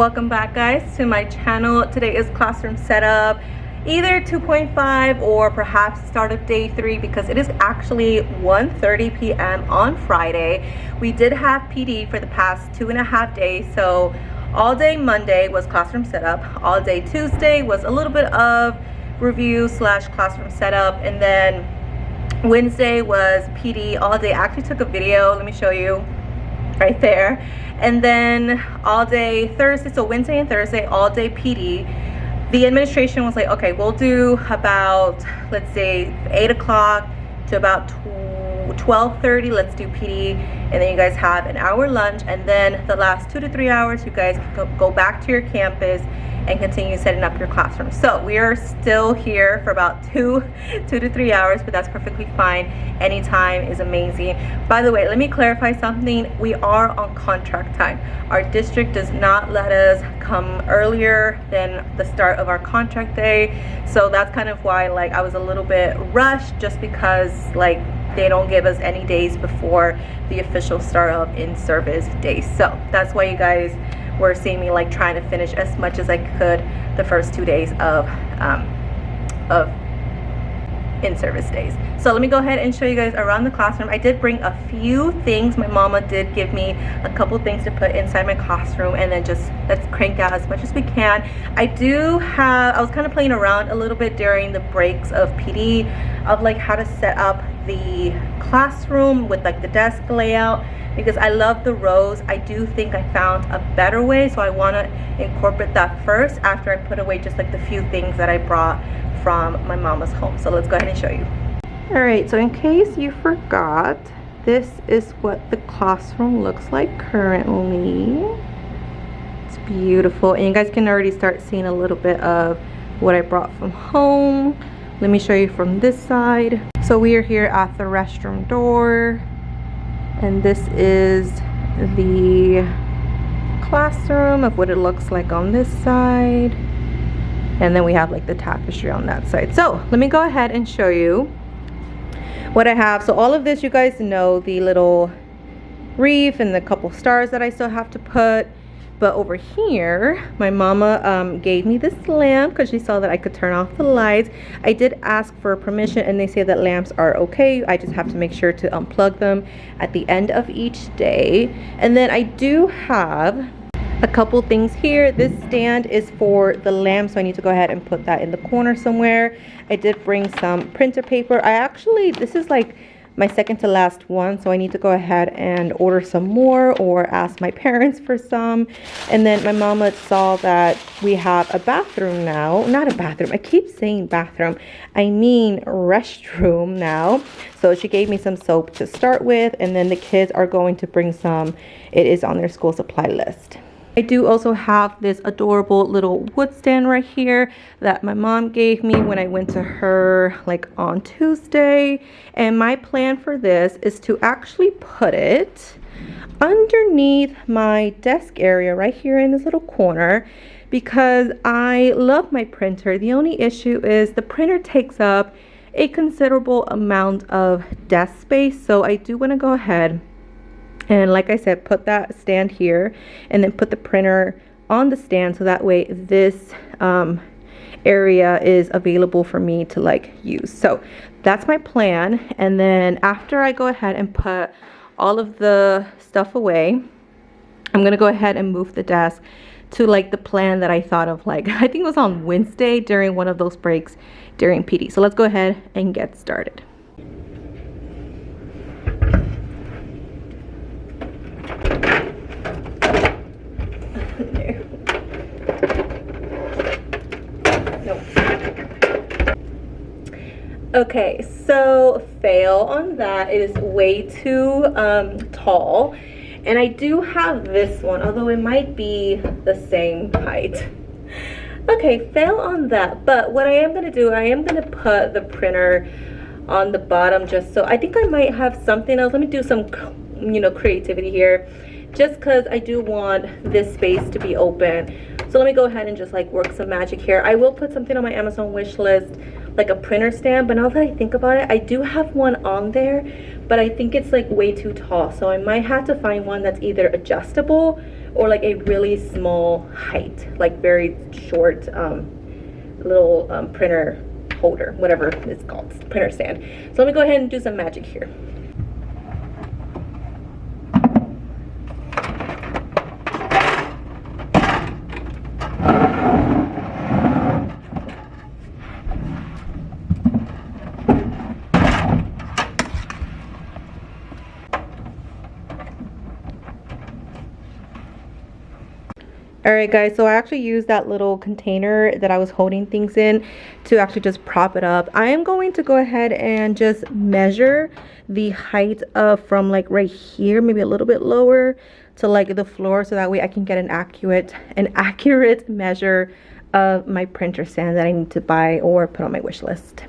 Welcome back, guys, to my channel. Today is classroom setup, either 2.5 or perhaps start of day 3, because it is actually 1:30 p.m. on Friday. We did have PD for the past 2.5 days, so all day Monday was classroom setup, all day Tuesday was a little bit of review slash classroom setup, and then Wednesday was PD all day. I actually took a video, let me show you right there. And then all day Thursday, so Wednesday and Thursday, all day PD. The administration was like, okay, we'll do about, let's say 8 o'clock to about 12:30, let's do PD, and then you guys have an hour lunch, and then the last 2 to 3 hours you guys can go back to your campus and continue setting up your classroom. So we are still here for about 2 to 3 hours, but that's perfectly fine. Any time is amazing. By the way, let me clarify something. We are on contract time. Our district does not let us come earlier than the start of our contract day, so that's kind of why like I was a little bit rushed, just because like they don't give us any days before the official start of in-service days. So that's why you guys were seeing me like trying to finish as much as I could the first 2 days of in-service days. So let me go ahead and show you guys around the classroom. I did bring a few things. My mama did give me a couple things to put inside my classroom, and then just let's crank out as much as we can. I was kind of playing around a little bit during the breaks of PD of like how to set up the classroom with like the desk layout, because I love the rows. I do think I found a better way, so I want to incorporate that first after I put away just like the few things that I brought from my mama's home. So let's go ahead and show you. All right, so in case you forgot, this is what the classroom looks like currently. It's beautiful, and you guys can already start seeing a little bit of what I brought from home. Let me show you from this side. So we are here at the restroom door, and this is the classroom of what it looks like on this side, and then we have like the tapestry on that side. So let me go ahead and show you what I have. So all of this, you guys know the little wreath and the couple stars that I still have to put. But over here, my mama gave me this lamp because she saw that I could turn off the lights. I did ask for permission, and they say that lamps are okay. I just have to make sure to unplug them at the end of each day. And then I do have a couple things here. This stand is for the lamp, so I need to go ahead and put that in the corner somewhere. I did bring some printer paper. This is like my second to last one, so I need to go ahead and order some more or ask my parents for some. And then my mama saw that we have a bathroom now. Not a bathroom, I keep saying bathroom, I mean restroom now. So she gave me some soap to start with, and then the kids are going to bring some. It is on their school supply list. I do also have this adorable little wood stand right here that my mom gave me when I went to her like on Tuesday. And my plan for this is to actually put it underneath my desk area right here in this little corner, because I love my printer. The only issue is the printer takes up a considerable amount of desk space, so I do want to go ahead and, like I said, put that stand here and then put the printer on the stand, so that way this area is available for me to like use. So that's my plan. And then after I go ahead and put all of the stuff away, I'm gonna go ahead and move the desk to like the plan that I thought of, like I think it was on Wednesday during one of those breaks during PD. So let's go ahead and get started. Okay, so fail on that. It is way too tall, and I do have this one, although it might be the same height. Okay, fail on that. But what I am going to do, I am going to put the printer on the bottom, just so I think I might have something else. Let me do some creativity here, just because I do want this space to be open. So let me go ahead and just like work some magic here. I will put something on my Amazon wish list, like a printer stand, but now that I think about it, I do have one on there, but I think it's like way too tall, so I might have to find one that's either adjustable or like a really small height, like very short little printer holder, whatever it's called, printer stand. So let me go ahead and do some magic here. Alright guys, so I actually used that little container that I was holding things in to actually just prop it up. I am going to go ahead and just measure the height of from like right here, maybe a little bit lower to like the floor, so that way I can get an accurate measure of my printer stand that I need to buy or put on my wish list.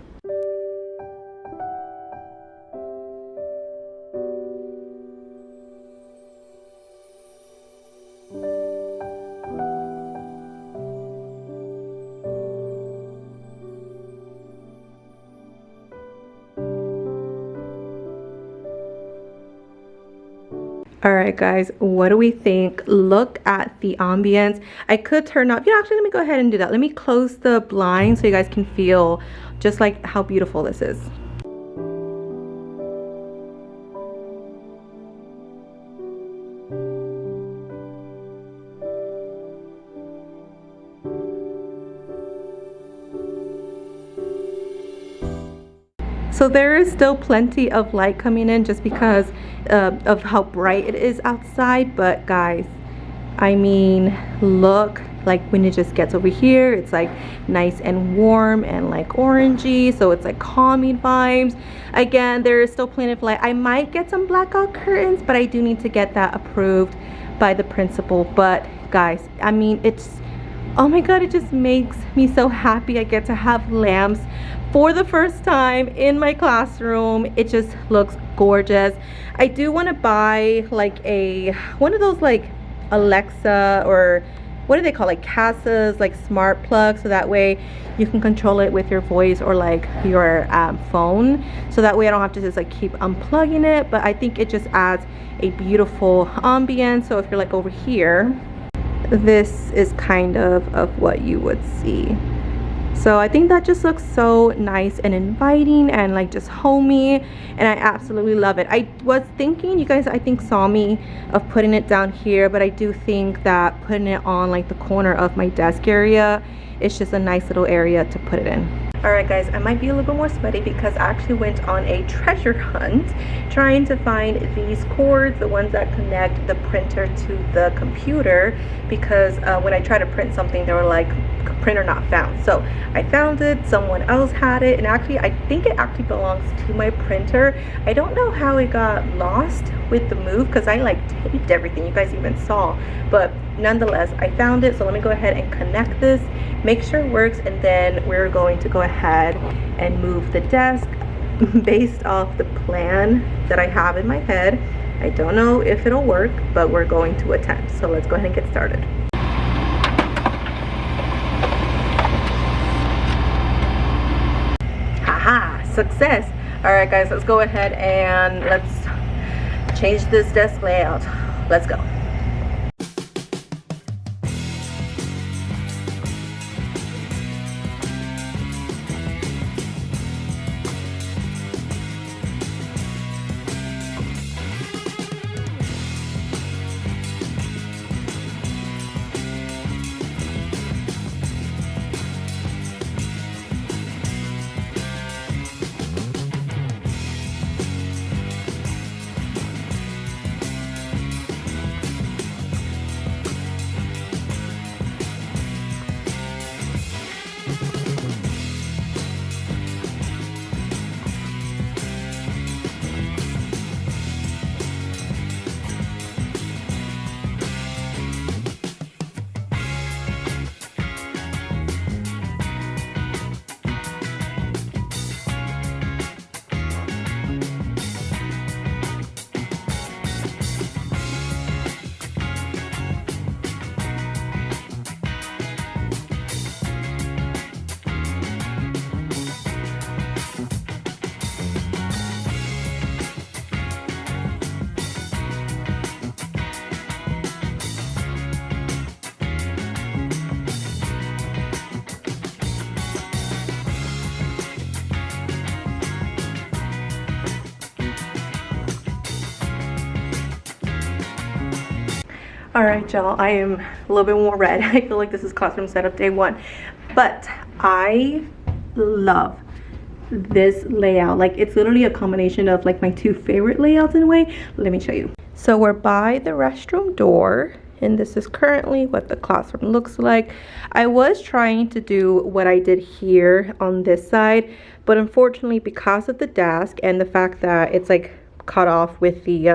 All right guys, what do we think? Look at the ambience. I could turn off, actually let me go ahead and do that. Let me close the blind so you guys can feel just like how beautiful this is. So there is still plenty of light coming in just because of how bright it is outside. But guys, I mean, look, like when it just gets over here, it's like nice and warm and like orangey, so it's like calming vibes. Again, there is still plenty of light. I might get some blackout curtains, but I do need to get that approved by the principal. But guys, I mean, it's, oh my god, it just makes me so happy. I get to have lamps for the first time in my classroom. It just looks gorgeous. I do want to buy like one of those like Alexa, or what do they call, like Casas, like smart plugs, so that way you can control it with your voice or like your phone, so that way I don't have to just like keep unplugging it. But I think it just adds a beautiful ambience. So if you're like over here, this is kind of what you would see. So I think that just looks so nice and inviting and like just homey, and I absolutely love it. I was thinking, you guys I think saw me of putting it down here, but I do think that putting it on like the corner of my desk area, it's just a nice little area to put it in. Alright guys, I might be a little bit more sweaty because I actually went on a treasure hunt trying to find these cords, the ones that connect the printer to the computer, because when I tried to print something, they were like, printer not found. So I found it, someone else had it, and actually I think it actually belongs to my printer. I don't know how it got lost with the move because I like taped everything, you guys even saw, but nonetheless I found it. So let me go ahead and connect this, make sure it works, and then we're going to go ahead and move the desk based off the plan that I have in my head. I don't know if it'll work, but we're going to attempt. So let's go ahead and get started. Haha, success. All right guys, let's go ahead and let's change this desk layout. Let's go. All right, y'all, I am a little bit more red. I feel like this is classroom setup day 1, but I love this layout. Like, it's literally a combination of like my 2 favorite layouts in a way. Let me show you. So we're by the restroom door, and this is currently what the classroom looks like. I was trying to do what I did here on this side, but unfortunately, because of the desk and the fact that it's like cut off with the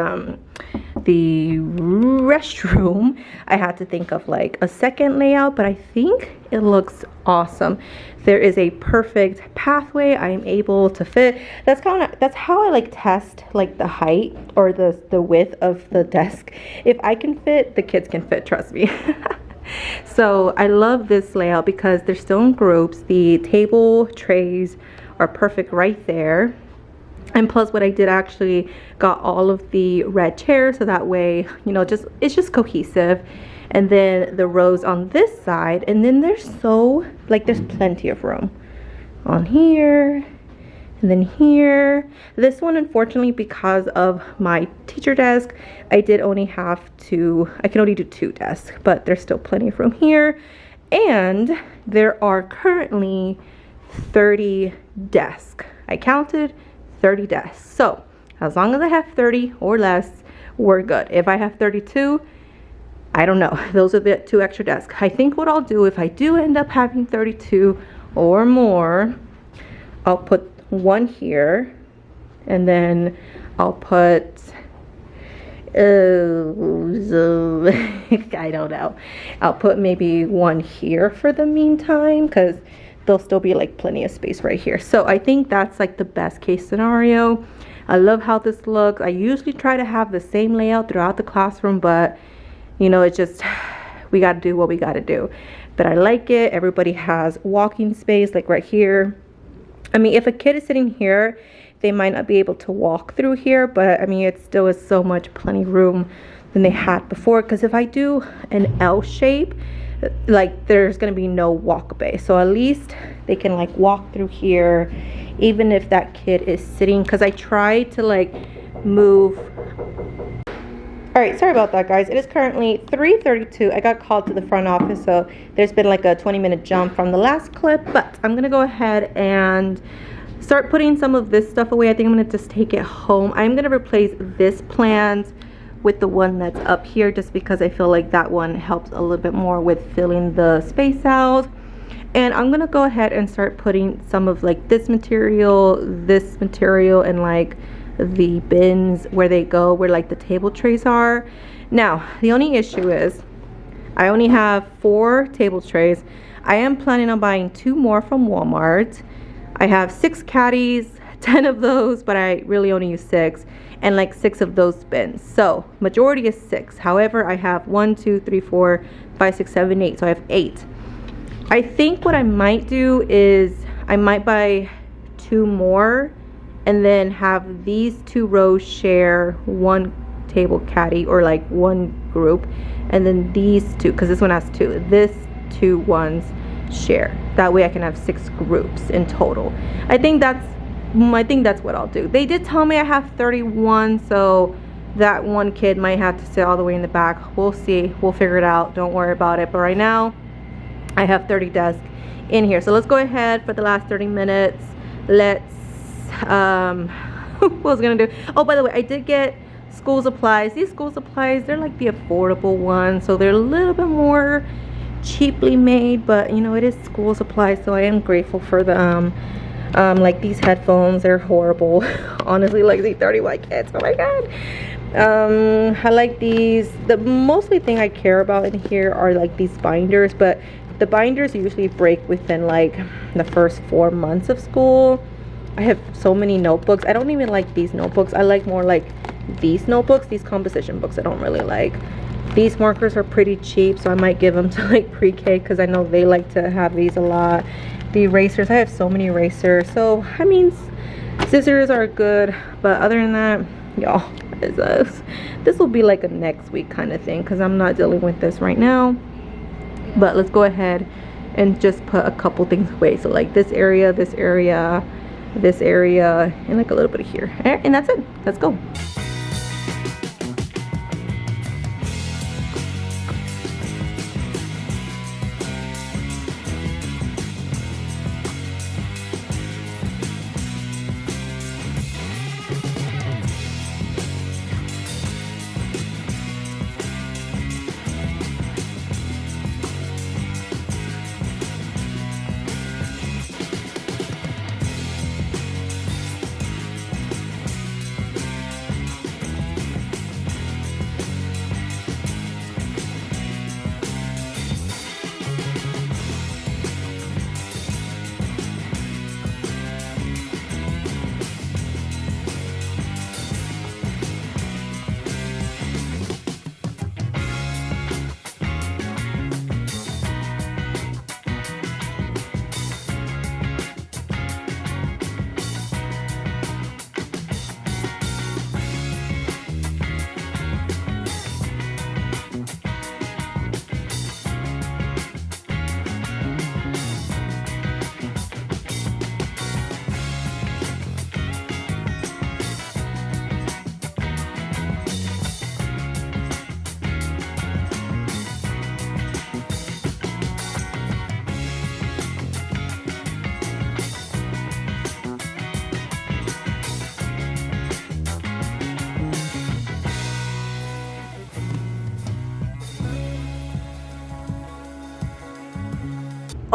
restroom, I had to think of like a second layout, but I think it looks awesome. There is a perfect pathway. I am able to fit. That's how I like test like the height or the width of the desk. If I can fit, the kids can fit, trust me. So I love this layout because they're still in groups. The table trays are perfect right there. And plus, what I did, actually got all of the red chairs, so that way, you know, it's just cohesive. And then the rows on this side, and then there's plenty of room on here, and then here. This one, unfortunately, because of my teacher desk, I can only do 2 desks, but there's still plenty of room here. And there are currently 30 desks. I counted 30 desks. So as long as I have 30 or less, we're good. If I have 32, I don't know. Those are the 2 extra desks. I think what I'll do, if I do end up having 32 or more, I'll put 1 here, and then I'll put I don't know. I'll put maybe 1 here for the meantime, because there'll still be like plenty of space right here. So I think that's like the best case scenario. I love how this looks. I usually try to have the same layout throughout the classroom, but you know, it's just, we got to do what we got to do. But I like it. Everybody has walking space like right here. I mean, if a kid is sitting here, they might not be able to walk through here, but I mean, it still is so much plenty room than they had before. Because if I do an L shape, like there's gonna be no walkway, so at least they can like walk through here, even if that kid is sitting, because I tried to like move. All right, sorry about that, guys. It is currently 3:32. I got called to the front office, so there's been like a 20-minute jump from the last clip, but I'm gonna go ahead and start putting some of this stuff away. I think I'm gonna just take it home. I'm gonna replace this plant with the one that's up here, just because I feel like that one helps a little bit more with filling the space out. And I'm gonna go ahead and start putting some of like this material, and like the bins where they go, where like the table trays are. Now, the only issue is I only have 4 table trays. I am planning on buying 2 more from Walmart. I have 6 caddies, 10 of those, but I really only use 6, and like 6 of those bins. So majority is 6. However, I have 1, 2, 3, 4, 5, 6, 7, 8. So I have 8. I think what I might do is I might buy 2 more, and then have these 2 rows share 1 table caddy, or like 1 group, and then these 2, because this one has 2, this 2 ones share. That way I can have 6 groups in total. I think that's what I'll do. They did tell me I have 31, so that one kid might have to sit all the way in the back. We'll see. We'll figure it out. Don't worry about it. But right now, I have 30 desks in here. So let's go ahead for the last 30 minutes. Let's, what was I gonna do? Oh, by the way, I did get school supplies. These school supplies, they're like the affordable ones. So they're a little bit more cheaply made, but you know, it is school supplies. So I am grateful for them. Like these headphones, they're horrible. Honestly, like the 30 white kids, oh my god. I like these. The mostly thing I care about in here are like these binders, but the binders usually break within like the first 4 months of school. I have so many notebooks. I don't even like these notebooks. I like more like these notebooks. These composition books I don't really like. These markers are pretty cheap, so I might give them to like pre-K, because I know they like to have these a lot. The erasers, I have so many erasers. So I mean, scissors are good, but other than that, y'all, this will be like a next week kind of thing, because I'm not dealing with this right now. But let's go ahead and just put a couple things away. So like this area, this area, this area, and like a little bit of here, and that's it. Let's go.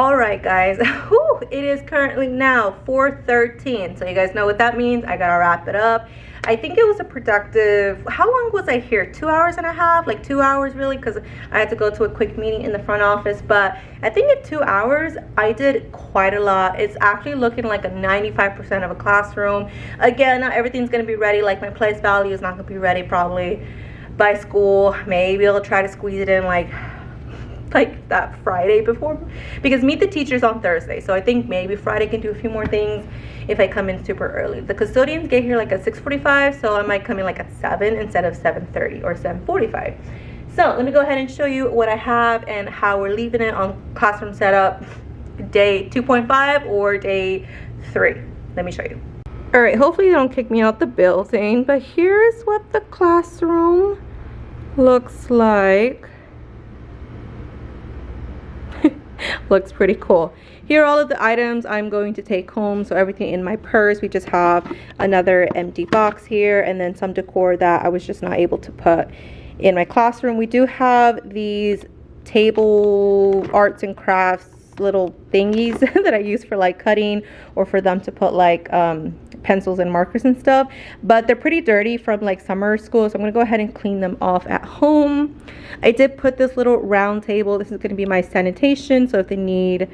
All right, guys. Whew, it is currently now 4:13. So you guys know what that means. I gotta wrap it up. I think it was a productive, how long was I here? 2 hours and a half? Like 2 hours really, because I had to go to a quick meeting in the front office. But I think in 2 hours, I did quite a lot. It's actually looking like a 95% of a classroom. Again, not everything's gonna be ready. Like my place value is not gonna be ready probably by school. Maybe I'll try to squeeze it in like that Friday before, because meet the teachers on Thursday, so I think maybe Friday can do a few more things if I come in super early. The custodians get here like at 6:45, so I might come in like at 7 instead of 7:30 or 7:45. So let me go ahead and show you what I have and how we're leaving it on classroom setup day 2.5 or day 3. Let me show you. All right, hopefully they don't kick me out the building, but here's what the classroom looks like. Looks pretty cool. Here are all of the items I'm going to take home. So everything in my purse. We just have another empty box here, and then some decor that I was just not able to put in my classroom. We do have these table arts and crafts little thingies that I use for like cutting, or for them to put like pencils and markers and stuff, but they're pretty dirty from like summer school, so I'm gonna go ahead and clean them off at home. I did put this little round table. This is gonna be my sanitation, so if they need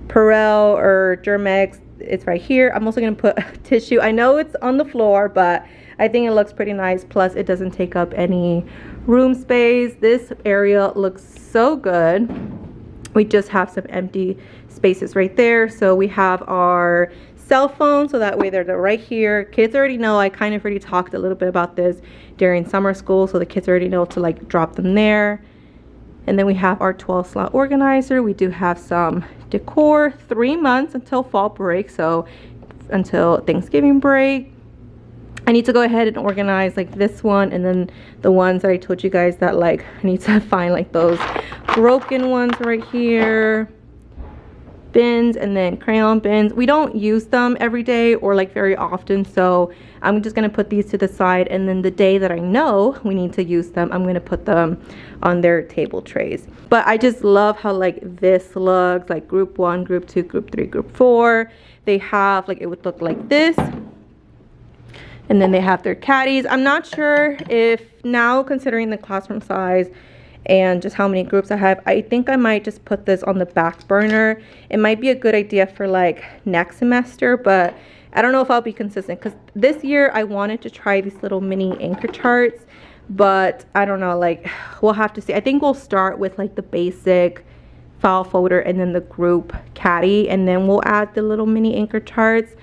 Perel or Germex, it's right here. I'm also gonna put tissue. I know it's on the floor, but I think it looks pretty nice, plus it doesn't take up any room space. This area looks so good. We just have some empty spaces right there. So we have our cell phone, so that way they're right here. Kids already know, I kind of already talked a little bit about this during summer school, so the kids already know to like drop them there. And then we have our 12 slot organizer. We do have some decor, 3 months until fall break, so until Thanksgiving break. I need to go ahead and organize like this one, and then the ones that I told you guys that like I need to find like those broken ones right here. Bins, and then crayon bins. We don't use them every day or like very often, so I'm just gonna put these to the side, and then the day that I know we need to use them, I'm gonna put them on their table trays. But I just love how like this looks, like group 1, group 2, group 3, group 4. They have like, it would look like this, and then they have their caddies. I'm not sure if now, considering the classroom size and just how many groups I have, I think I might just put this on the back burner. It might be a good idea for like next semester, but I don't know if I'll be consistent, because this year I wanted to try these little mini anchor charts, but I don't know, like we'll have to see. I think we'll start with like the basic file folder and then the group caddy, and then we'll add the little mini anchor charts,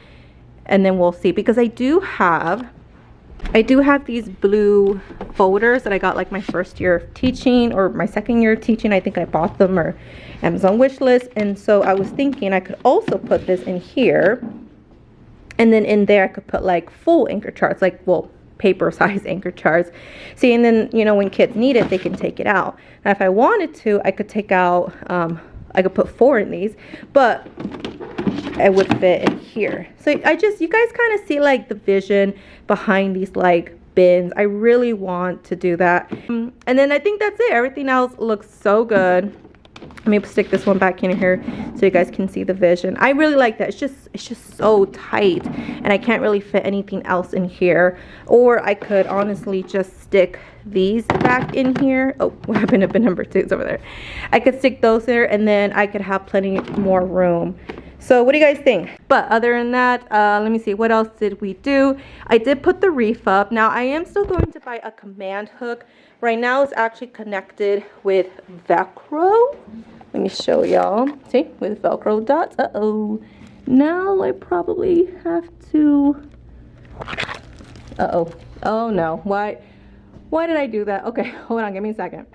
and then we'll see, because I do have these blue folders that I got like my first year of teaching, or my second year of teaching. I think I bought them, or Amazon wish list. And so I was thinking I could also put this in here, and then in there I could put like full anchor charts, like, well, paper size anchor charts. See, and then, you know, when kids need it, they can take it out. Now if I wanted to, I could take out, I could put 4 in these, but it would fit in here. So you guys kind of see like the vision behind these like bins. I really want to do that. And then I think that's it. Everything else looks so good. Let me stick this one back in here so you guys can see the vision. I really like that. It's just so tight, and I can't really fit anything else in here. Or I could honestly just stick these back in here. Oh, what happened to bin number 2? It's over there. I could stick those there, and then I could have plenty more room. So what do you guys think? But other than that, let me see, what else did we do? I did put the reef up. Now I am still going to buy a command hook. Right now it's actually connected with Velcro. Let me show y'all. See, with Velcro dots. Uh-oh. Now I probably have to... Uh-oh. Oh no. Why did I do that? Okay, hold on, give me a second.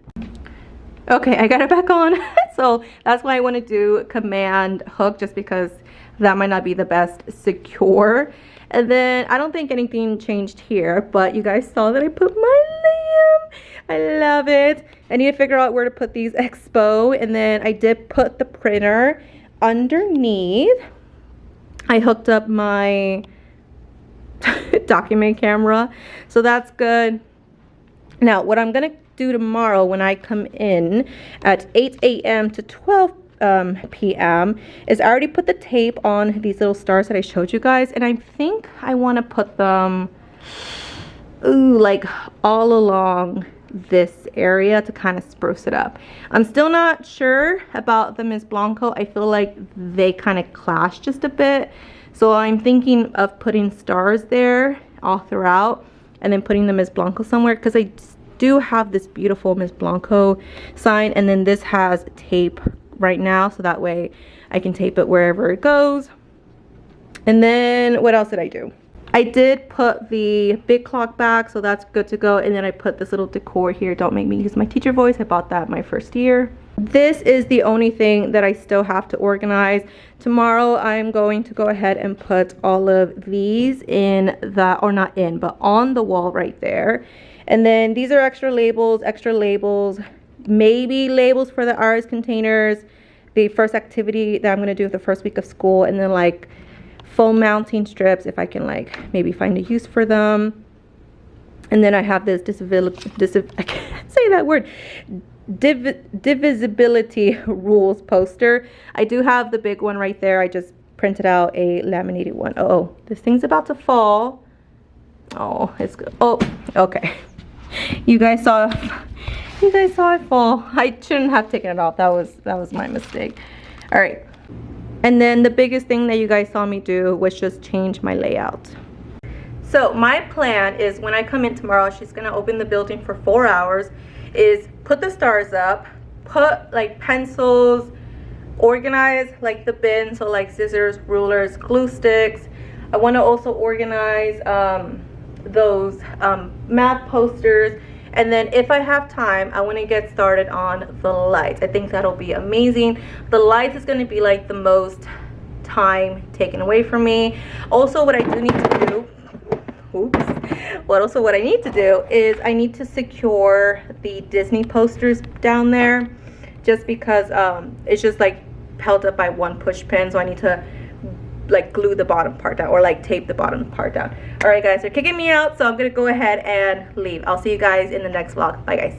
Okay, I got it back on. So that's why I want to do command hook, just because that might not be the best secure. And then I don't think anything changed here, but you guys saw that I put my lamp. I love it. I need to figure out where to put these expo. And then I did put the printer underneath. I hooked up my document camera, so that's good. Now what I'm gonna do tomorrow when I come in at 8 a.m. to 12 p.m. is I already put the tape on these little stars that I showed you guys, and I think I want to put them like all along this area to kind of spruce it up. I'm still not sure about the Miss Blanco. I feel like they kind of clash just a bit, so I'm thinking of putting stars there all throughout and then putting the Miss Blanco somewhere, because I do have this beautiful Miss Blanco sign, and then this has tape right now, so that way I can tape it wherever it goes. And then what else did I do? I did put the big clock back, so that's good to go. And then I put this little decor here. Don't make me use my teacher voice. I bought that my first year. This is the only thing that I still have to organize. Tomorrow I'm going to go ahead and put all of these in the, or not in, but on the wall right there. And then these are extra labels, maybe labels for the RS containers, the first activity that I'm going to do the first week of school, and then like foam mounting strips if I can like maybe find a use for them. And then I have this I can't say that word, divisibility rules poster. I do have the big one right there. I just printed out a laminated one. Oh, this thing's about to fall. Oh, it's good. Oh, okay. You guys saw it fall. I shouldn't have taken it off. That was my mistake. All right. And then the biggest thing that you guys saw me do was just change my layout. So my plan is when I come in tomorrow, she's gonna open the building for 4 hours, is put the stars up, put like pencils, organize like the bin, so like scissors, rulers, glue sticks. I wanna also organize those math posters. And then if I have time, I want to get started on the lights. I think that'll be amazing. The lights is going to be like the most time taken away from me. Also, what I do need to do, what I need to do is I need to secure the Disney posters down there, just because it's just like held up by one push pin, so I need to like glue the bottom part down, or like tape the bottom part down. All right guys, they're kicking me out, so I'm gonna go ahead and leave. I'll see you guys in the next vlog. Bye guys.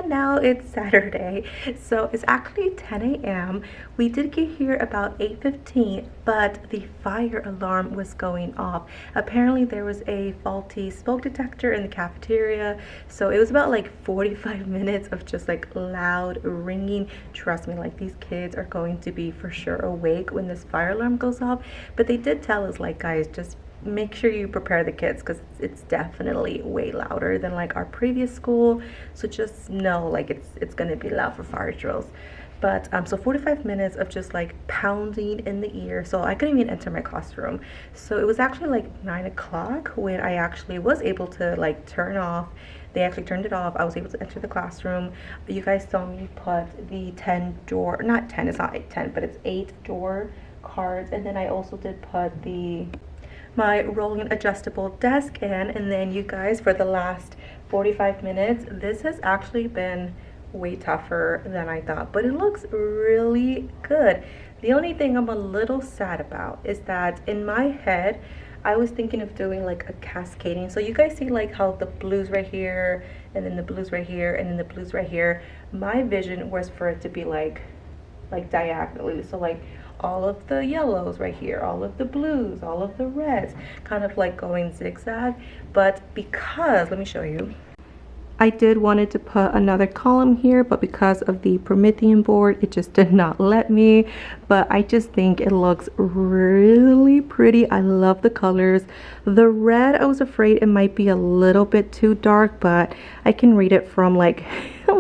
Now it's Saturday, so it's actually 10 a.m. We did get here about 8:15, but the fire alarm was going off. Apparently there was a faulty smoke detector in the cafeteria, so it was about like 45 minutes of just like loud ringing. Trust me, like these kids are going to be for sure awake when this fire alarm goes off. But they did tell us, like, guys, just make sure you prepare the kids, because it's definitely way louder than like our previous school, so just know like it's gonna be loud for fire drills. But so 45 minutes of just like pounding in the ear, so I couldn't even enter my classroom. So it was actually like 9 o'clock when I actually was able to like turn off. They actually turned it off. I was able to enter the classroom. You guys saw me put the 10 door, not 10, it's not 10, but it's 8 door cards. And then I also did put my rolling adjustable desk in. And then you guys, for the last 45 minutes, this has actually been way tougher than I thought, but it looks really good. The only thing I'm a little sad about is that in my head I was thinking of doing like a cascading. So you guys see like how the blues right here, and then the blues right here, and then the blues right here. My vision was for it to be like diagonally, so like all of the yellows right here, all of the blues, all of the reds, kind of like going zigzag. But because, let me show you, I did wanted to put another column here, but because of the Promethean board, it just did not let me. But I just think it looks really pretty. I love the colors. The red, I was afraid it might be a little bit too dark, but I can read it from like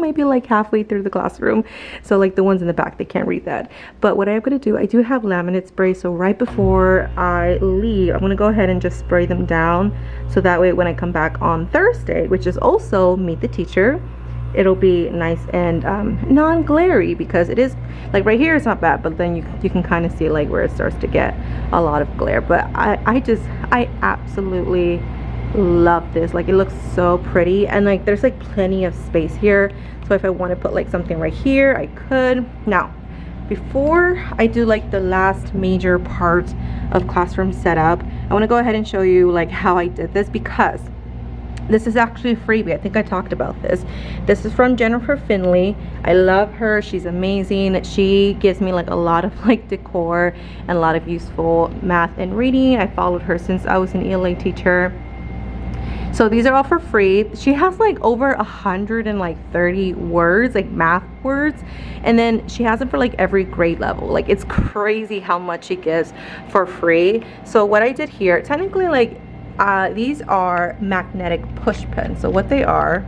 maybe like halfway through the classroom. So like the ones in the back, they can't read that. But what I'm gonna do, I do have laminate spray, so right before I leave, I'm gonna go ahead and just spray them down, so that way when I come back on Thursday, which is also Meet the Teacher, it'll be nice and non-glary, because it is like right here it's not bad, but then you can kind of see like where it starts to get a lot of glare. But I absolutely love this. Like, it looks so pretty, and like there's like plenty of space here, so if I want to put like something right here, I could. Now before I do like the last major part of classroom setup, I want to go ahead and show you like how I did this, because this is actually a freebie. I think I talked about this. This is from Jennifer Finley. I love her. She's amazing. She gives me like a lot of like decor and a lot of useful math and reading. I followed her since I was an ELA teacher. So these are all for free. She has like over 130 words, like math words, and then she has them for like every grade level. Like, it's crazy how much she gives for free. So what I did here, technically, like these are magnetic push pins. So what they are,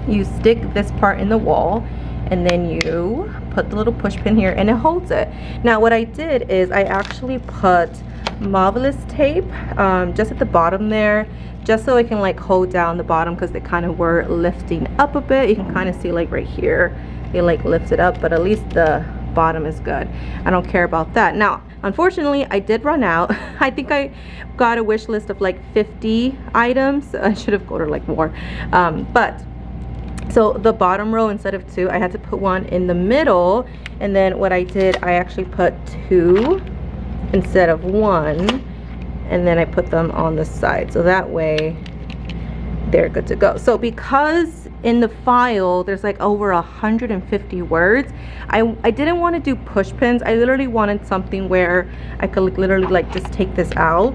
you stick this part in the wall, and then you put the little push pin here and it holds it. Now what I did is I actually put Marvelous tape just at the bottom there, just so I can like hold down the bottom, because they kind of were lifting up a bit. You can kind of see like right here they like lifted up, but at least the bottom is good. I don't care about that. Now unfortunately I did run out. I think I got a wish list of like 50 items. I should have ordered like more, but so the bottom row, instead of 2, I had to put one in the middle, and then what I did, I actually put 2 instead of 1, and then I put them on the side, so that way they're good to go. So because in the file there's like over 150 words, I didn't want to do push pins. I literally wanted something where I could like literally like just take this out.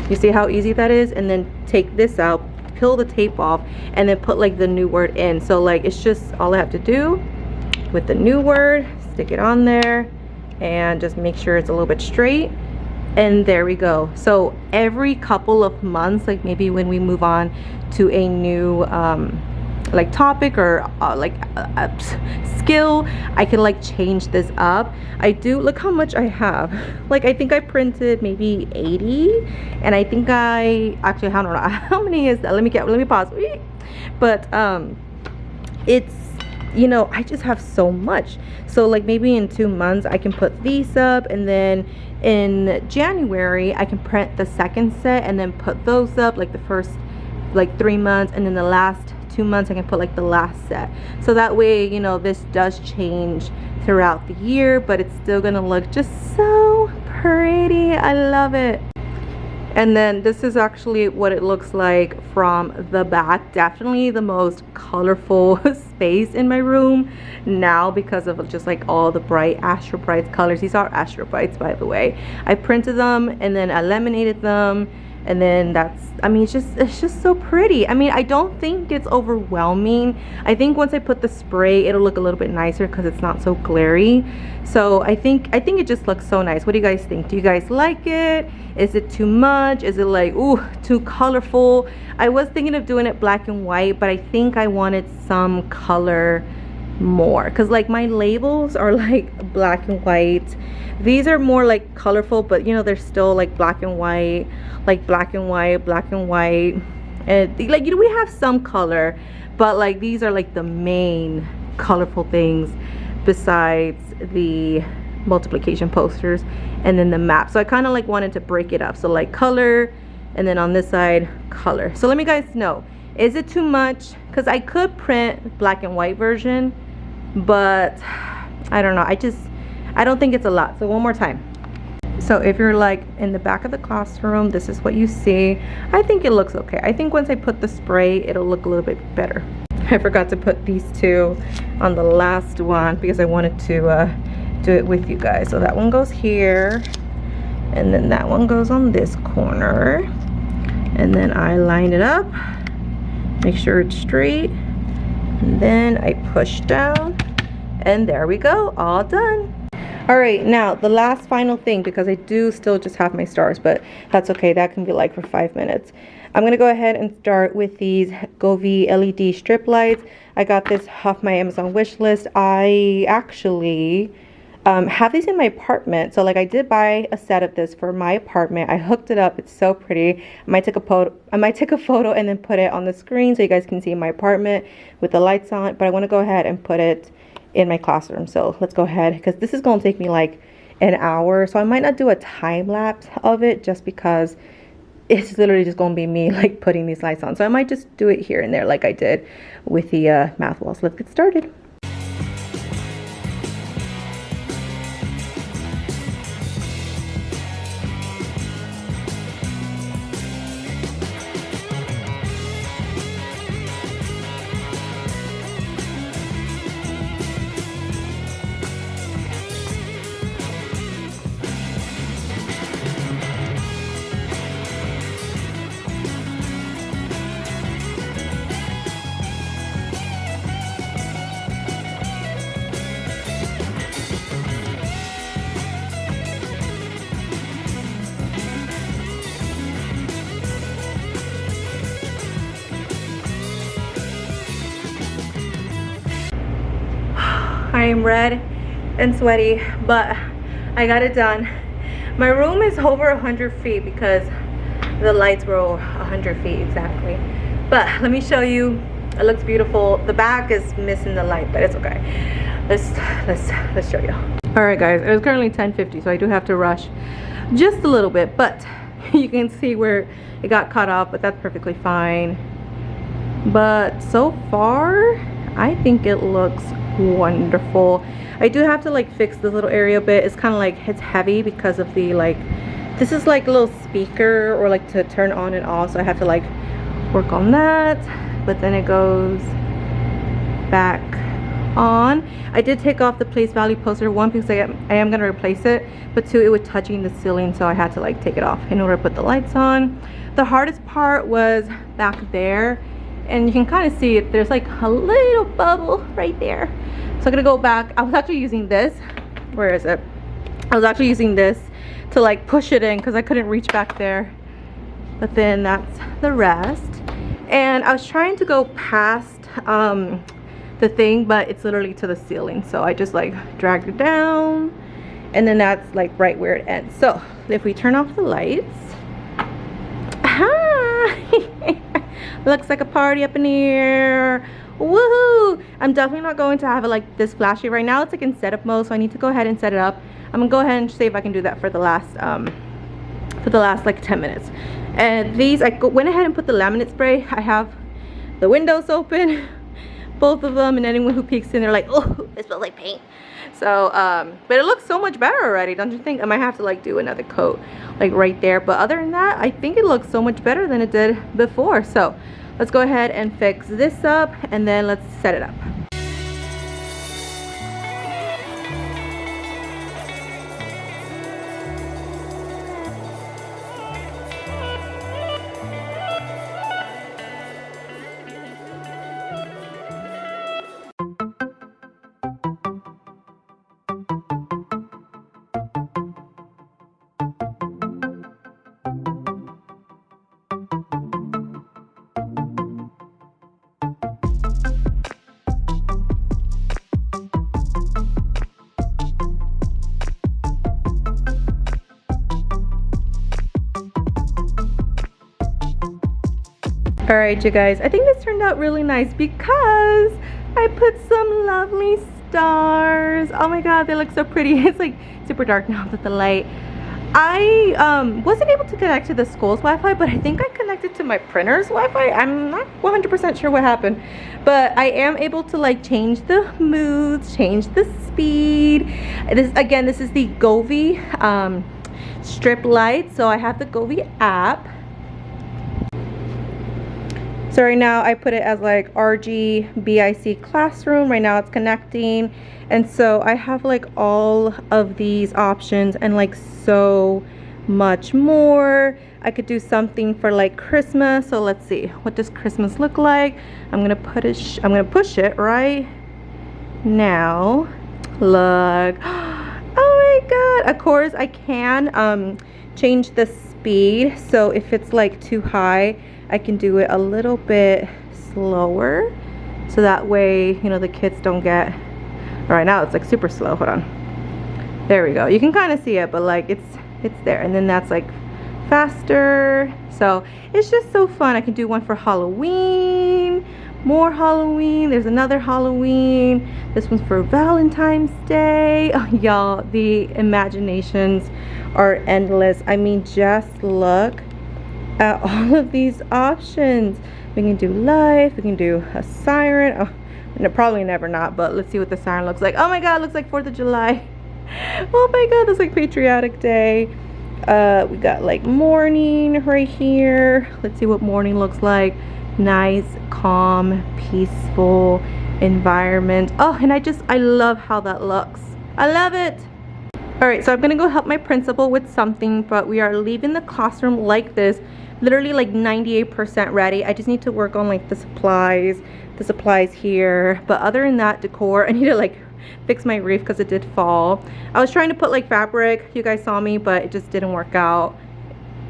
You see how easy that is? And then take this out, peel the tape off, and then put like the new word in. So like it's just all I have to do with the new word, stick it on there and just make sure it's a little bit straight, and there we go. So every couple of months, like maybe when we move on to a new like topic or skill, I can like change this up. I do, look how much I have. Like, I think I printed maybe 80, and I think I actually, I don't know how many is that. Let me pause. But it's, you know, I just have so much. So like maybe in 2 months I can put these up, and then in January I can print the second set and then put those up, like the first like 3 months, and then the last 2 months I can put like the last set. So that way, you know, this does change throughout the year, but it's still gonna look just so pretty. I love it. And then this is actually what it looks like from the back. Definitely the most colorful space in my room now, because of just like all the bright Astro Brights colors. These are Astro Brights, by the way. I printed them and then I laminated them, and then that's, I mean, it's just so pretty. I mean, I don't think it's overwhelming. I think once I put the spray, it'll look a little bit nicer because it's not so glary. So I think it just looks so nice. What do you guys think? Do you guys like it? Is it too much? Is it like, ooh, too colorful? I was thinking of doing it black and white, but I think I wanted some color more, because like my labels are like black and white. These are more like colorful, but you know, they're still like black and white, like black and white, black and white, and like, you know, we have some color, but like these are like the main colorful things besides the multiplication posters and then the map. So I kind of like wanted to break it up, so like color, and then on this side color. So let me guys know, is it too much? Because I could print black and white version, but I don't know, I don't think it's a lot. So one more time. So if you're like in the back of the classroom, this is what you see. I think it looks okay. I think once I put the spray, it'll look a little bit better. I forgot to put these two on the last one because I wanted to do it with you guys. So that one goes here, and then that one goes on this corner, and then I line it up, Make sure it's straight. And then I push down. And there we go, all done. All right, now the last final thing, because I do still just have my stars, but that's okay, that can be like for 5 minutes. I'm gonna go ahead and start with these Govee LED strip lights. I got this off my Amazon wish list. I actually have these in my apartment. So like I did buy a set of this for my apartment. I hooked it up, it's so pretty. I might take a photo and then put it on the screen so you guys can see my apartment with the lights on, but I wanna go ahead and put it in my classroom. So let's go ahead, because this is going to take me like an hour, so I might not do a time lapse of it just because it's literally just going to be me like putting these lights on. So I might just do it here and there like I did with the math wall. So let's get started. I am red and sweaty, but I got it done. My room is over 100 feet because the lights were 100 feet exactly. But let me show you. It looks beautiful. The back is missing the light, but it's okay. Let's show you. All right, guys. It was currently 10:50, so I do have to rush just a little bit. But you can see where it got cut off, but that's perfectly fine. But so far, I think it looks wonderful. I do have to like fix this little area a bit. It's kind of like it's heavy because of the like, this is like a little speaker or like to turn on and off, so I have to like work on that. But then it goes back on. I did take off the place value poster, one because I am going to replace it, but two, it was touching the ceiling, so I had to like take it off in order to put the lights on. The hardest part was back there, and you can kind of see it, there's like a little bubble right there. So I'm gonna go back. I was actually using this, where is it? I was actually using this to like push it in because I couldn't reach back there. But then that's the rest. And I was trying to go past the thing, but it's literally to the ceiling. So I just like dragged it down, and then that's like right where it ends. So if we turn off the lights, looks like a party up in here. Woohoo! I'm definitely not going to have it like this flashy right now. It's like in setup mode, so I need to go ahead and set it up. I'm gonna go ahead and see if I can do that for the last like 10 minutes. And these, I went ahead and put the laminate spray. I have the windows open, both of them, and anyone who peeks in, they're like, oh, it smells like paint. So but it looks so much better already, don't you think? I might have to like do another coat like right there, but other than that, I think it looks so much better than it did before. So let's go ahead and fix this up, and then let's set it up. All right, you guys, I think this turned out really nice because I put some lovely stars. Oh my god, they look so pretty. It's like super dark now with the light. I wasn't able to connect to the school's Wi-Fi, but I think I connected to my printer's Wi-Fi. I'm not 100% sure what happened, but I am able to like change the moods, change the speed. This is the Govee strip light. So I have the Govee app. So right now I put it as like RGBIC classroom. Right now it's connecting, and so I have like all of these options, and like so much more. I could do something for like Christmas. So let's see, what does Christmas look like? I'm gonna push it right now. Look. Oh my god. Of course I can change the speed, so if it's like too high I can do it a little bit slower, so that way, you know, the kids don't get, all right, now it's like super slow. Hold on, there we go. You can kind of see it, but like it's there, and then that's like faster. So it's just so fun. I can do one for Halloween, more Halloween, there's another Halloween, this one's for Valentine's Day. Oh, y'all, the imaginations are endless. I mean, just look at all of these options. We can do life, we can do a siren. Oh, no, probably never not, but let's see what the siren looks like. Oh my god, it looks like 4th of July. Oh my god, that's like Patriotic Day. We got like morning right here. Let's see what morning looks like. Nice, calm, peaceful environment. Oh, and I love how that looks. I love it. All right, so I'm gonna go help my principal with something, but we are leaving the classroom like this, literally like 98% ready. I just need to work on like the supplies here, but other than that, decor, I need to like fix my wreath because it did fall. I was trying to put like fabric, you guys saw me, but it just didn't work out.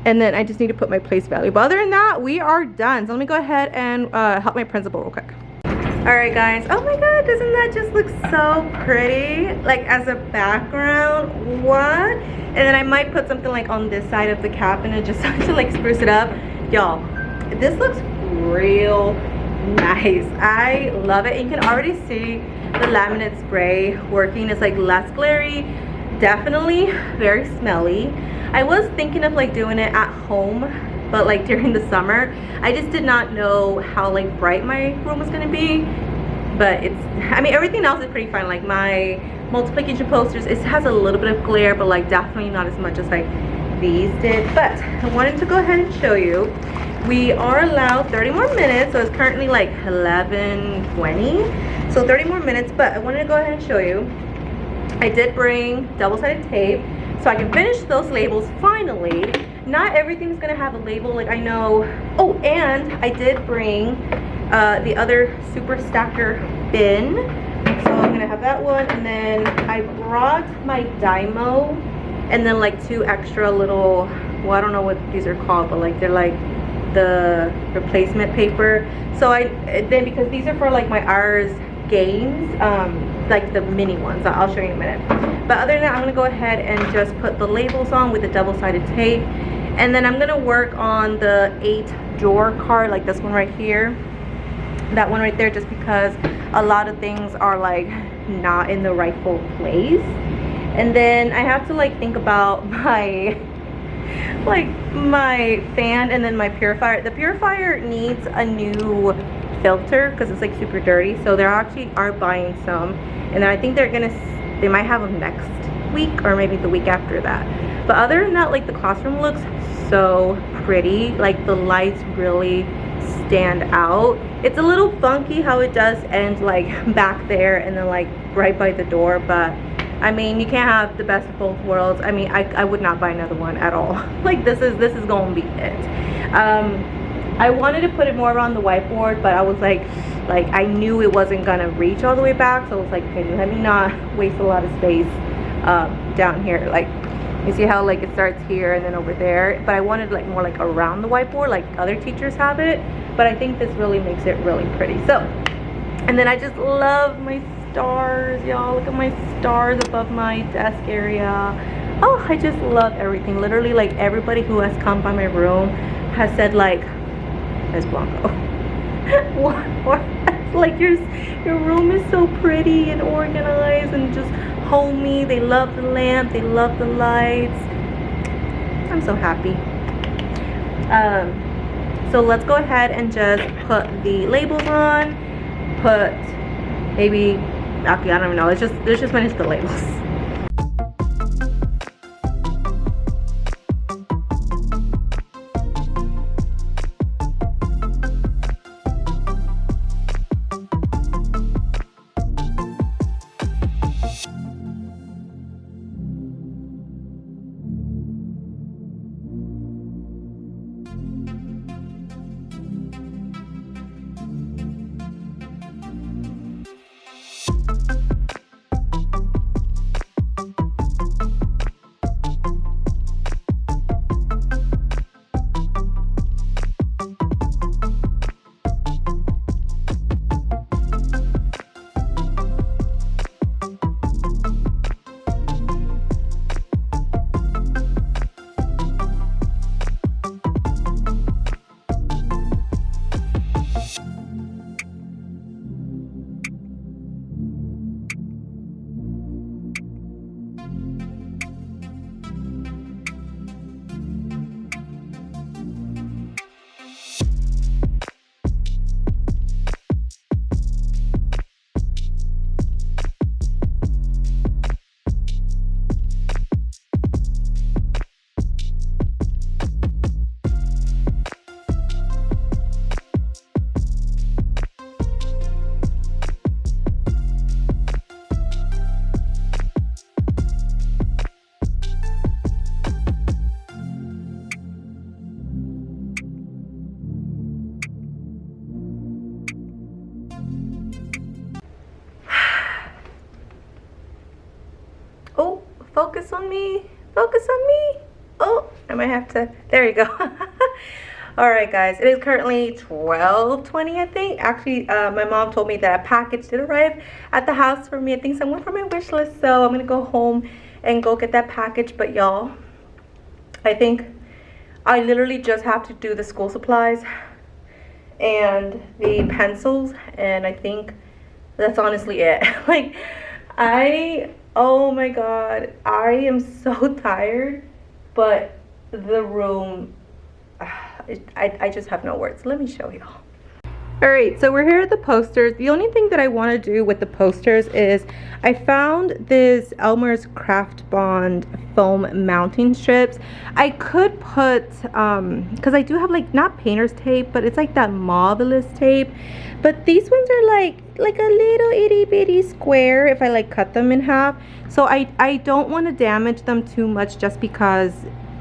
And then I just need to put my place value, but other than that, we are done. So let me go ahead and help my principal real quick. All right guys, oh my god, doesn't that just look so pretty, like as a background? What? And then I might put something like on this side of the cabinet just to like spruce it up. Y'all, this looks real nice. I love it. You can already see the laminate spray working. It's like less glary, definitely very smelly. I was thinking of like doing it at home, but like during the summer, I just did not know how like bright my room was gonna be. But it's, I mean, everything else is pretty fine. Like my multiplication posters, it has a little bit of glare, but like definitely not as much as like these did. But I wanted to go ahead and show you. We are allowed 30 more minutes, so it's currently like 11:20. So 30 more minutes, but I wanted to go ahead and show you. I did bring double-sided tape, so I can finish those labels finally. Not everything's gonna have a label, like I know. Oh, and I did bring the other super stacker bin, so I'm gonna have that one. And then I brought my Dymo, and then like 2 extra little, well, I don't know what these are called, but like they're like the replacement paper. So then because these are for like my R's games, like the mini ones, I'll show you in a minute. But other than that, I'm gonna go ahead and just put the labels on with the double-sided tape, and then I'm gonna work on the 8-drawer card, like this one right here, that one right there, just because a lot of things are like not in the rightful place. And then I have to like think about my my fan and then my purifier. The purifier needs a new filter because it's like super dirty, so they actually are buying some, and then I think they might have them next week or maybe the week after that. But other than that, like the classroom looks so pretty. Like the lights really stand out. It's a little funky how it does end like back there and then like right by the door, but I mean, you can't have the best of both worlds. I mean, I would not buy another one at all. Like this is gonna be it. I wanted to put it more around the whiteboard, but I was like I knew it wasn't gonna reach all the way back, so I was like, okay, let me not waste a lot of space down here. Like you see how like it starts here and then over there, but I wanted like more like around the whiteboard like other teachers have it. But I think this really makes it really pretty. So, and then I just love my stars, y'all. Look at my stars above my desk area. Oh, I just love everything. Literally, like everybody who has come by my room has said like, "Ms. Blanco, what? Like your room is so pretty and organized and just homey. They love the lamp. They love the lights. I'm so happy." So let's go ahead and just put the labels on. Put maybe, actually, I don't even know. Let's just finish the labels. on me. Focus on me. Oh, I might have to. There you go. All right, guys. It is currently 12:20, I think. Actually, my mom told me that a package did arrive at the house for me. I think someone from my wish list. So I'm gonna go home and go get that package. But y'all, I think I literally just have to do the school supplies and the pencils, and I think that's honestly it. Like, oh my god, I am so tired, but the room, I just have no words. Let me show y'all. All right, so we're here at the posters. The only thing that I want to do with the posters is I found this Elmer's Craft Bond foam mounting strips. I could put, because I do have like, not painter's tape, but it's like that marvelous tape. But these ones are like a little itty bitty square if I like cut them in half. So I don't want to damage them too much just because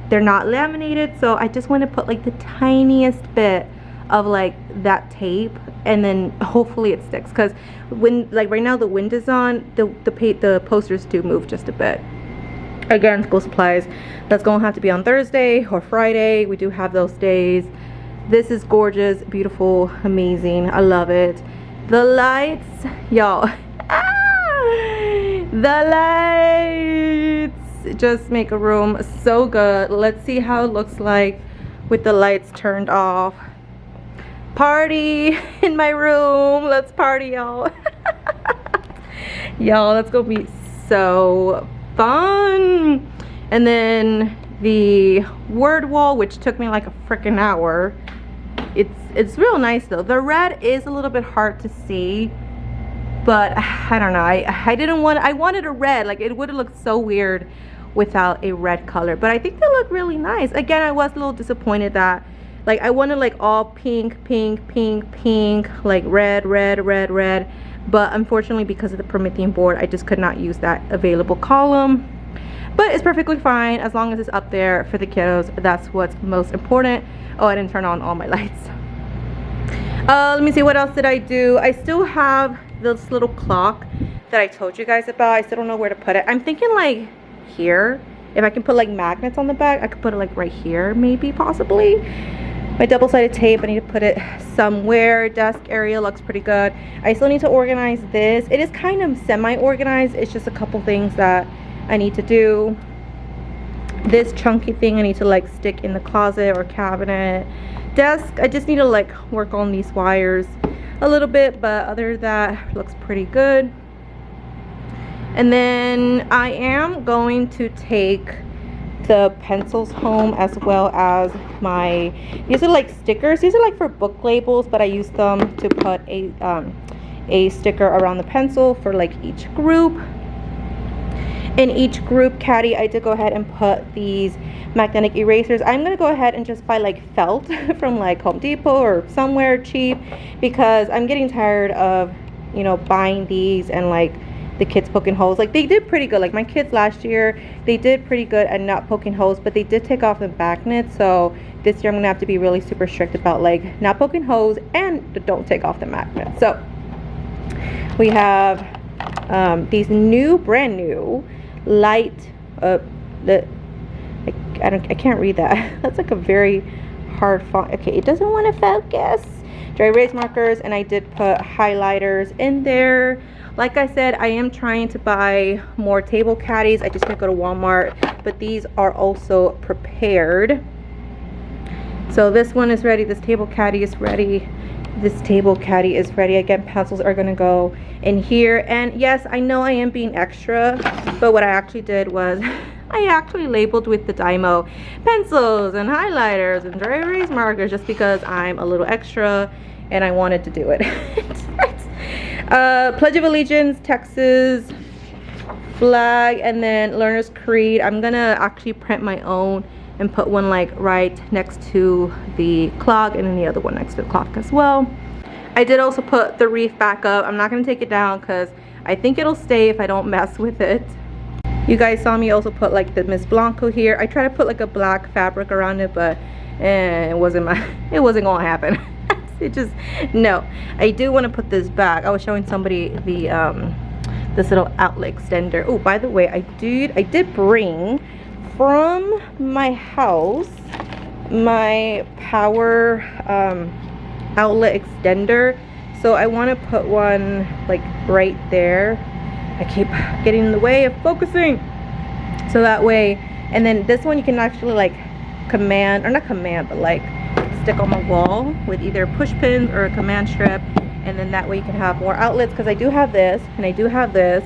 they're not laminated. So I just want to put like the tiniest bit of like that tape, and then hopefully it sticks, because when, like right now the wind is on, the posters do move just a bit. Again, school supplies, that's gonna have to be on Thursday or Friday. We do have those days. This is gorgeous, beautiful, amazing. I love it. The lights, y'all. The lights just make a room so good. Let's see how it looks like with the lights turned off. Party in my room. Let's party, y'all. Y'all, that's gonna be so fun. And then the word wall, which took me like a freaking hour. It's real nice though. The red is a little bit hard to see, but I don't know. I wanted a red. Like, it would have looked so weird without a red color, but I think they look really nice. Again, I was a little disappointed that, like, I wanted like all pink, pink, pink, pink, like red, red, red, red. But unfortunately, because of the Promethean board, I just could not use that available column. But it's perfectly fine as long as it's up there for the kiddos. That's what's most important. Oh, I didn't turn on all my lights. Let me see, what else did I do? I still have this little clock that I told you guys about. I still don't know where to put it. I'm thinking like here. If I can put like magnets on the back, I could put it like right here, maybe, possibly. My double-sided tape, I need to put it somewhere. Desk area looks pretty good. I still need to organize this. It is kind of semi-organized. It's just a couple things that I need to do. This chunky thing I need to like stick in the closet or cabinet. Desk, I just need to like work on these wires a little bit, but other than that, looks pretty good. And then I am going to take the pencils home, as well as these are like stickers. These are like for book labels, but I use them to put a sticker around the pencil for like each group. In each group caddy, I did go ahead and put these magnetic erasers. I'm gonna go ahead and just buy like felt from like Home Depot or somewhere cheap, because I'm getting tired of, you know, buying these and like the kids poking holes. Like, they did pretty good. Like, my kids last year, they did pretty good at not poking holes, but they did take off the magnets. So this year I'm gonna have to be really super strict about like not poking holes and don't take off the magnets. So we have these brand new light I can't read that. That's like a very hard font. Okay, it doesn't want to focus. Dry erase markers, and I did put highlighters in there. Like I said, I am trying to buy more table caddies. I just didn't go to Walmart, but these are also prepared. So this one is ready. This table caddy is ready. This table caddy is ready. Again, pencils are gonna go in here. And yes, I know I am being extra, but what I actually did was I actually labeled with the Dymo pencils and highlighters and dry erase markers, just because I'm a little extra and I wanted to do it. Pledge of Allegiance, Texas flag, and then Learner's Creed. I'm gonna actually print my own and put one like right next to the clock, and then the other one next to the clock as well. I did also put the wreath back up. I'm not gonna take it down because I think it'll stay if I don't mess with it. You guys saw me also put like the Miss Blanco here. I tried to put like a black fabric around it, but it wasn't gonna happen. It just, no. I do want to put this back. I was showing somebody the this little outlet extender. Oh, by the way, I did bring from my house my power outlet extender. So I want to put one like right there. I keep getting in the way of focusing. So that way, and then this one you can actually like command, or not command, but like stick on the wall with either push pins or a command strip. And then that way you can have more outlets, because I do have this and I do have this.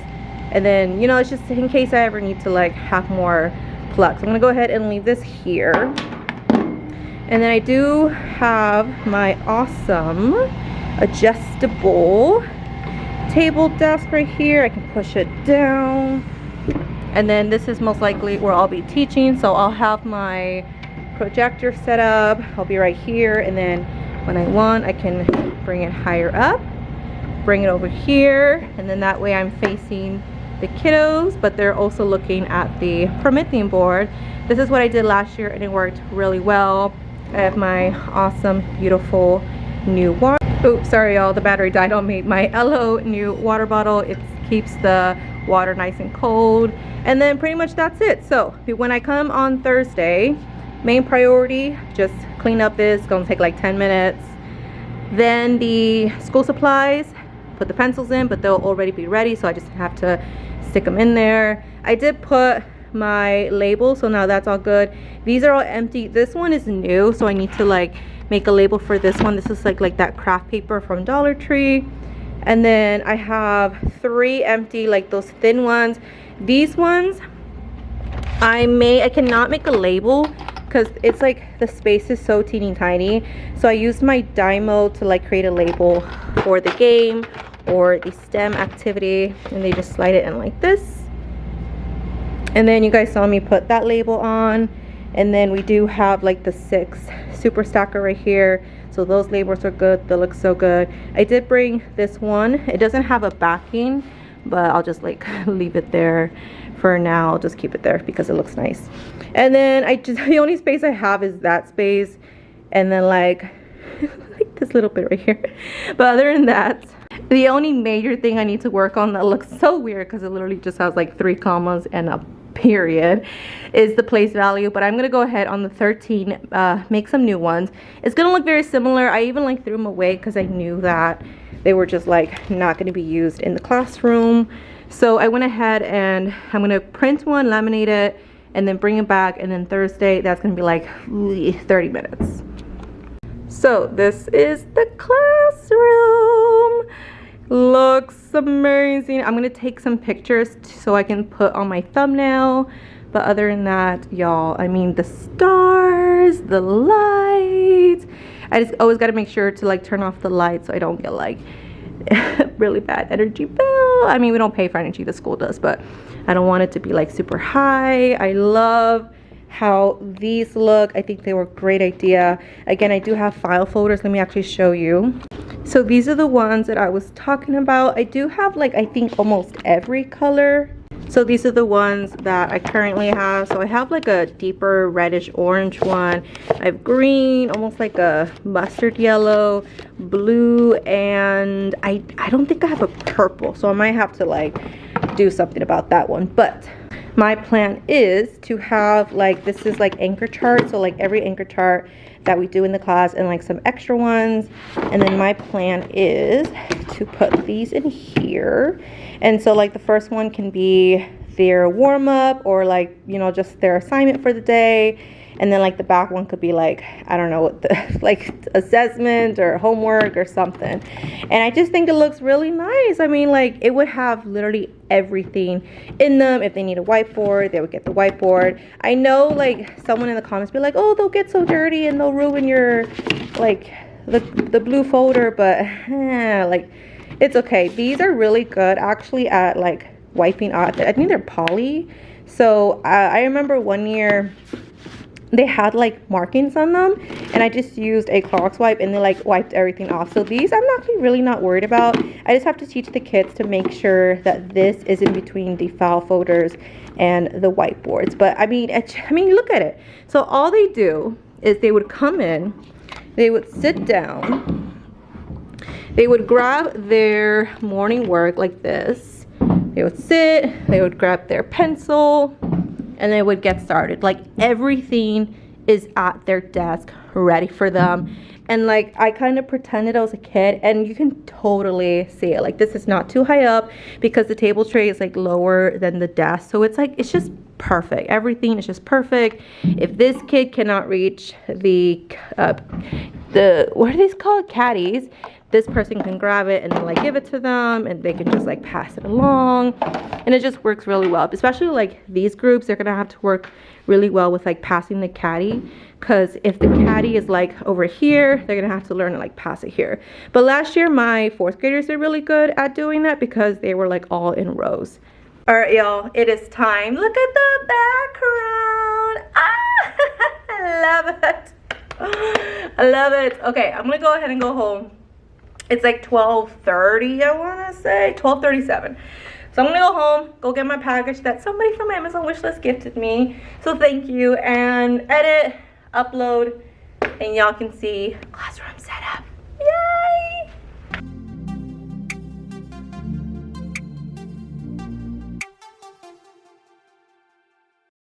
And then, you know, it's just in case I ever need to like have more plugs. I'm gonna go ahead and leave this here. And then I do have my awesome adjustable table desk right here. I can push it down. And then this is most likely where I'll be teaching. So I'll have my projector set up. I'll be right here. And then when I want, I can bring it higher up, bring it over here. And then that way I'm facing the kiddos, but they're also looking at the Promethean board. This is what I did last year and it worked really well. I have my awesome, beautiful new water. Oops, sorry y'all, the battery died on me. My Elo new water bottle. It keeps the water nice and cold. And then pretty much that's it. So when I come on Thursday, main priority, just clean up this. It's gonna take like 10 minutes. Then the school supplies, put the pencils in, but they'll already be ready, so I just have to stick them in there. I did put my label, so now that's all good. These are all empty. This one is new, so I need to like make a label for this one. This is like that craft paper from Dollar Tree. And then I have 3 empty, like those thin ones. These ones I cannot make a label because it's like the space is so teeny tiny. So I used my Dymo to like create a label for the game or the STEM activity, and they just slide it in like this. And then you guys saw me put that label on. And then we do have like the 6 super stacker right here. So those labels are good. They look so good. I did bring this one. It doesn't have a backing, but I'll just like leave it there for now. I'll just keep it there because it looks nice. And then the only space I have is that space, and then like this little bit right here. But other than that, the only major thing I need to work on that looks so weird because it literally just has like 3 commas and a period is the place value. But I'm gonna go ahead on the 13 make some new ones. It's gonna look very similar. I even like threw them away because I knew that they were just like not gonna be used in the classroom. So I went ahead and I'm gonna print one, laminate it, and then bring it back. And then Thursday, that's gonna be like 30 minutes. So this is the classroom. Looks amazing. I'm gonna take some pictures so I can put on my thumbnail. But other than that, y'all, I mean, the stars, the lights. I just always gotta make sure to like turn off the lights so I don't get like really bad energy bill. I mean, we don't pay for energy, the school does, but I don't want it to be like super high. I love how these look. I think they were a great idea. Again, I do have file folders. Let me actually show you. So these are the ones that I was talking about. I do have like, I think almost every color. So these are the ones that I currently have. So I have like a deeper reddish orange one. I have green, almost like a mustard yellow, blue, and I don't think I have a purple. So I might have to like do something about that one. But my plan is to have like, this is like anchor chart. So like every anchor chart that we do in the class and like some extra ones. And then my plan is to put these in here. And so like the first one can be their warm-up or like, you know, just their assignment for the day. And then like the back one could be like, I don't know what the like assessment or homework or something. And I just think it looks really nice. I mean, like it would have literally everything in them. If they need a whiteboard, they would get the whiteboard. I know like someone in the comments be like, oh, they'll get so dirty and they'll ruin your like the blue folder, but like it's okay. These are really good actually at like wiping out. I think they're poly. So I remember one year they had like markings on them and I just used a Clorox wipe and they like wiped everything off. So these I'm actually really not worried about. I just have to teach the kids to make sure that this is in between the file folders and the whiteboards. But I mean look at it. So all they do is they would come in, they would sit down, they would grab their morning work like this, They would sit, they would grab their pencil, and they would get started. Like everything is at their desk ready for them. And like I kind of pretended I was a kid, and you can totally see it. Like this is not too high up because the table tray is like lower than the desk, so it's like it's just perfect. Everything is just perfect. If this kid cannot reach the what are these called, caddies, this person can grab it and then like give it to them, and they can just like pass it along, and it just works really well. Especially like these groups, they're gonna have to work really well with like passing the caddy, because if the caddy is like over here, they're gonna have to learn to like pass it here. But last year my fourth graders did really good at doing that because they were like all in rows. All right, y'all, it is time. Look at the background. Ah, I love it. I love it. Okay, I'm gonna go ahead and go home. It's like 12:30, I wanna say, 12:37. So I'm gonna go home, go get my package that somebody from Amazon wishlist gifted me. So thank you, and edit, upload, and y'all can see